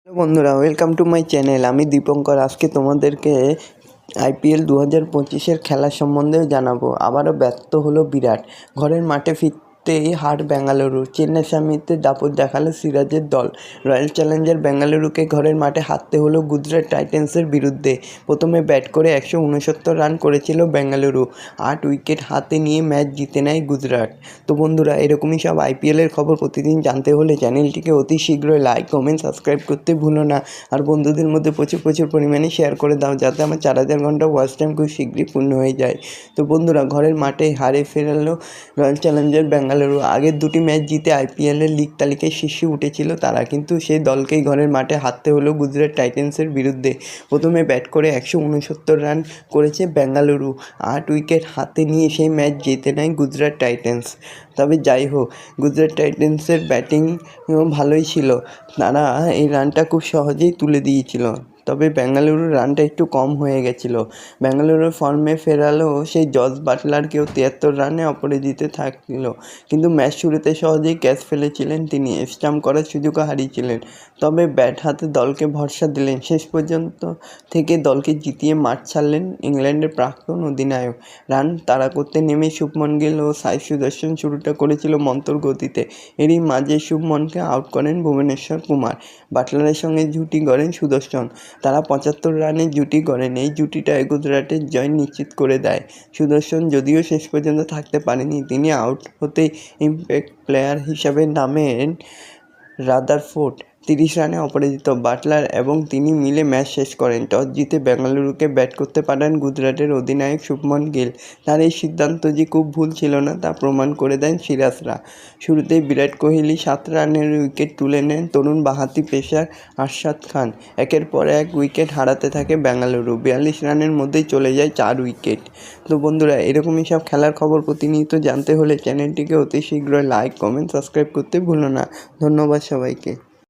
Hello বন্ধুরা, welcome to my channel. আমি দীপঙ্কর। আজকে তোমাদেরকে আইপিএল 2025-এর খেলা সম্বন্ধে জানাবো। আবারও ব্যর্থ হলো বিরাট। ঘরের মাঠে ফিরতেই হার বেঙ্গালুরু। চেন্নাই সামিতে দাপট দেখালো সিরাজের দল। রয়্যাল চ্যালেঞ্জার বেঙ্গালুরুকে ঘরের মাঠে হারতে হলো গুজরাট টাইটান্সের বিরুদ্ধে। প্রথমে ব্যাট করে 169 রান করেছিল বেঙ্গালুরু। 8 উইকেট হাতে নিয়ে ম্যাচ জিতে নেয় গুজরাট। তো বন্ধুরা, এরকমই সব আইপিএলের খবর প্রতিদিন জানতে হলে চ্যানেলটিকে অতি শীঘ্রই লাইক, কমেন্ট, সাবস্ক্রাইব করতে ভুলো না। আর বন্ধুদের মধ্যে প্রচুর পরিমাণে শেয়ার করে দাও, যাতে আমার 4000 ঘন্টা ওয়াচ টাইম খুব শীঘ্রই পূর্ণ হয়ে যায়। তো বন্ধুরা, ঘরের মাঠে হারে ফেরালো রয়্যাল চ্যালেঞ্জার বেঙ্গালুরু। আগের দুটি ম্যাচ জিতে আইপিএলের লিগ তালিকায় শীর্ষে উঠেছিল তারা, কিন্তু সেই দলকেই ঘরের মাঠে হারতে হলো গুজরাট টাইটান্সের বিরুদ্ধে। প্রথমে ব্যাট করে 169 রান করেছে বেঙ্গালুরু। 8 উইকেট হাতে নিয়ে সেই ম্যাচ জিতে নেয় গুজরাট টাইটান্স। তবে যাই হোক, গুজরাট টাইটান্সের ব্যাটিং ভালোই ছিল। তারা এই রানটা খুব সহজেই তুলে দিয়েছিল। তবে বেঙ্গালুরুর রানটা একটু কম হয়ে গেছিলো। বেঙ্গালুরুর ফর্মে ফেরালেও সেই জস বাটলারকেও 73 রানে অপরাজিত থাকছিল, কিন্তু ম্যাচ শুরুতে সহজেই ক্যাচ ফেলেছিলেন তিনি। স্টাম্প করার সুযোগও হারিয়েছিলেন। তবে ব্যাট হাতে দলকে ভরসা দিলেন। শেষ পর্যন্ত থেকে দলকে জিতিয়ে মাঠ ছাড়লেন ইংল্যান্ডের প্রাক্তন অধিনায়ক। রান তাড়া করতে নেমে শুভমন গিল ও সাই সুদর্শন শুরুটা করেছিল মন্তর গতিতে। এরই মাঝে শুভমনকে আউট করেন ভুবনেশ্বর কুমার। বাটলারের সঙ্গে জুটি গড়েন সুদর্শন। তারা 75 রানের জুটি গড়েন। এই জুটিটাই গুজরাটের জয় নিশ্চিত করে দেয়। সুদর্শন যদিও শেষ পর্যন্ত থাকতে পারেনি, তিনি আউট হতেই ইম্প্যাক্ট প্লেয়ার হিসাবে নামেন রাদারফোর্ড। 30 রানে অপরাজিত বাটলার এবং তিনি মিলে ম্যাচ শেষ করেন। টস জিতে বেঙ্গালুরুকে ব্যাট করতে পাঠান গুজরাটের অধিনায়ক শুভমন গিল। তার এই সিদ্ধান্ত যে খুব ভুল ছিল না তা প্রমাণ করে দেন সিরাজরা। শুরুতেই বিরাট কোহলি 7 রানের উইকেট তুলে নেন তরুণ বাঁহাতি পেসার আরশাদ খান। একের পর এক উইকেট হারাতে থাকে বেঙ্গালুরু। 42 রানের মধ্যেই চলে যায় 4 উইকেট। তো বন্ধুরা, এরকমই সব খেলার খবর প্রতিনিয়ত জানতে হলে চ্যানেলটিকে অতি শীঘ্রই লাইক, কমেন্ট, সাবস্ক্রাইব করতে ভুলো না। ধন্যবাদ সবাইকে।